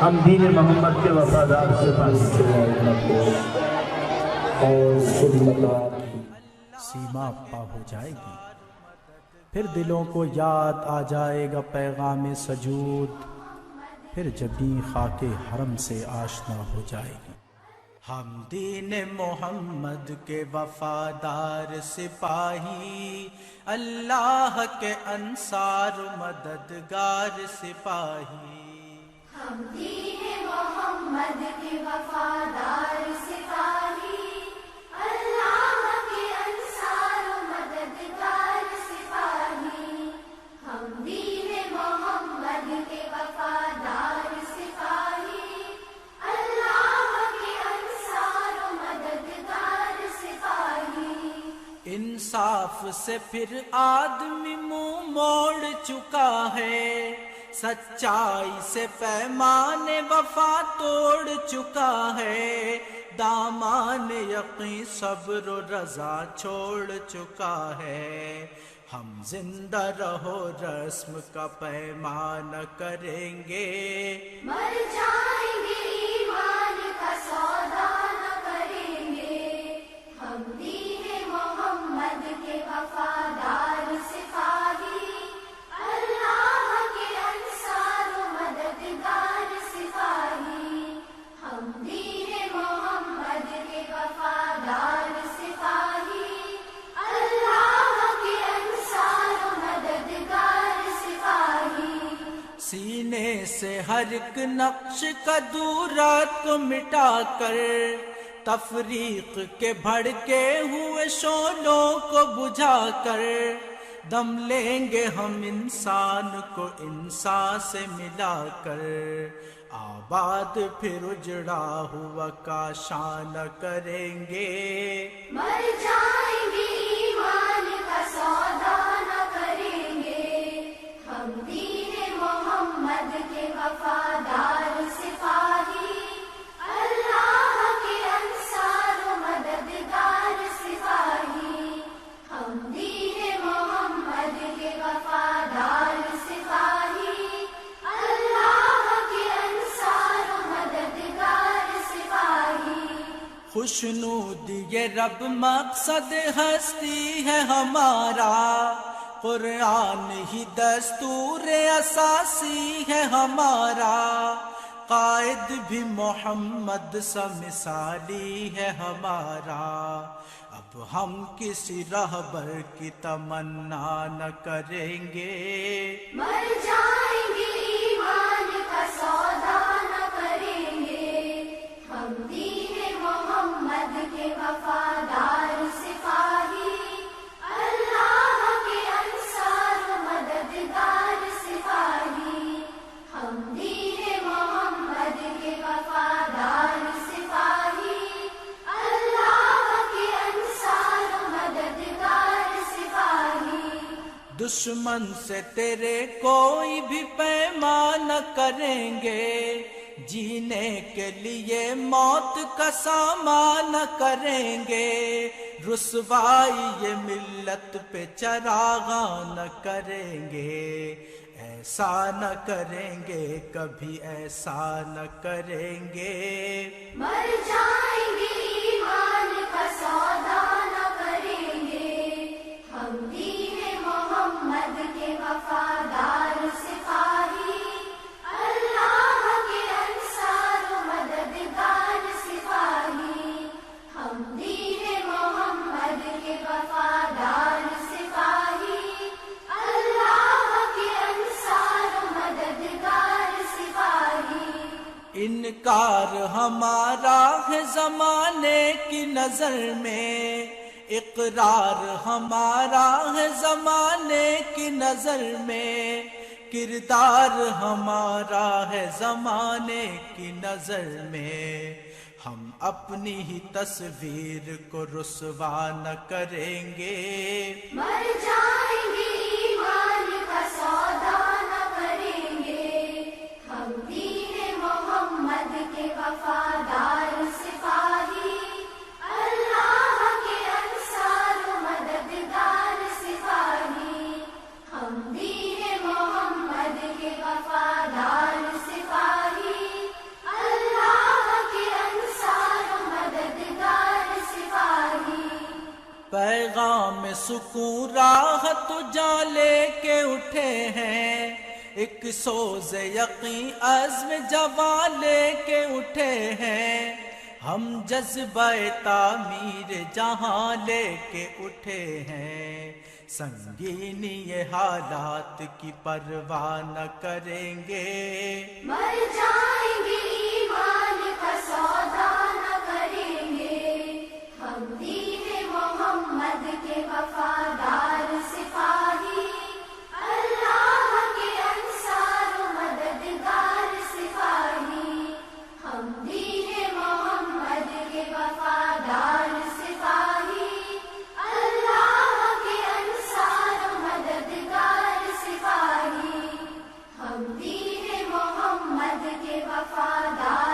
ہم دین محمد کے وفادار سپاہی اور سنت سیما پا ہو جائے گی، پھر دلوں کو یاد آ جائے گا پیغام سجود، پھر جبیں خاک حرم سے آشنا ہو جائے گی۔ ہم دین محمد کے وفادار سپاہی، اللہ کے انصار مددگار سپاہی۔ ہم دین محمد کے وفادار سپاہی، اللہ کے انصار و مددگار سپاہی۔ ہم دین محمد کے وفادار سپاہی، اللہ کے انصار و مددگار سپاہی۔ انصاف سے پھر آدمی منہ موڑ چکا ہے، سچائی سے پیمان وفا توڑ چکا ہے، دامان یقین صبر و رضا چھوڑ چکا ہے۔ ہم زندہ رہو رسم کا پیمان کریں گے، مر جائیں گے ایمان کا سودا نہ کریں گے۔ ہم دین محمد کے وفادار سپاہی، اللہ کے انصار و مددگار سپاہی۔ ہم دین محمد کے وفادار سپاہی، اللہ کے انصار و مددگار سپاہی۔ سینے سے ہر ایک نقش کدورات کو مٹا کر، تفریق کے بھڑکے ہوئے شعلوں کو بجھا کر، دم لیں گے ہم انسان کو انسان سے ملا کر، آباد پھر اجڑا ہوا کاشان کریں گے، مر جائیں گے ایمان کا سودا نہ کریں گے۔ ہم دین محمد کے وفادار سپاہی، اللہ کے انصار و مددگار سپاہی۔ ہم دین محمد کے وفادار سپاہی، اللہ کے انصار و مددگار سپاہی۔ خوشنودی یہ رب مقصد ہستی ہے ہمارا، قرآن ہی دستور اساسی ہے ہمارا، قائد بھی محمد سا مثالی ہے ہمارا، اب ہم کسی رہبر کی تمنا نہ کریں گے، مر جائیں گے ایمان کا سودا نہ کریں گے۔ ہم دین محمد کے وفادار سپاہی، اللہ کے انصار و مددگار سپاہی۔ ہم دین محمد کے وفادار سپاہی، اللہ کے انصار و مددگار سپاہی۔ دشمن سے تیرے کوئی بھی پیمان نہ کریں گے، جینے کے لیے موت کا سامان نہ کریں گے، رسوائی یہ ملت پہ چراغاں نہ کریں گے، ایسا نہ کریں گے کبھی ایسا نہ کریں گے، مر جائیں گے ایمان کا سودا نہ کریں گے۔ ہم دین محمد کے وفادار سپاہی، اللہ کے انصار و مددگار سپاہی۔ ہم دین محمد کے وفادار سپاہی، اللہ کے انصار و مددگار سپاہی۔ انکار ہمارا ہے زمانے کی نظر میں، اقرار ہمارا ہے زمانے کی نظر میں، کردار ہمارا ہے زمانے کی نظر میں، ہم اپنی ہی تصویر کو رسوا نہ کریں گے، مر جائیں گے ایمان کا سودا نہ کریں گے۔ ہم دین محمد کے وفادار سپاہی، اللہ کے انصار و مددگار سپاہی۔ ہم دین محمد کے وفادار سپاہی، میں سکون راحت جان لے کے اٹھے ہیں، ایک سوز یقین عزم جوان لے کے اٹھے ہیں، ہم جذبہ تعمیر جہاں لے کے اٹھے ہیں، سنگینی یہ حالات کی پرواہ نہ کریں گے، مر جائیں گے ایمان کا سودا نہ کریں گے، ہم دین محمد کے وفادار سپاہی، اللہ کے انصار و مددگار سپاہی، ہم دین محمد کے وفادار سپاہی، اللہ کے انصار و مددگار سپاہی، ہم دین محمد کے وفادار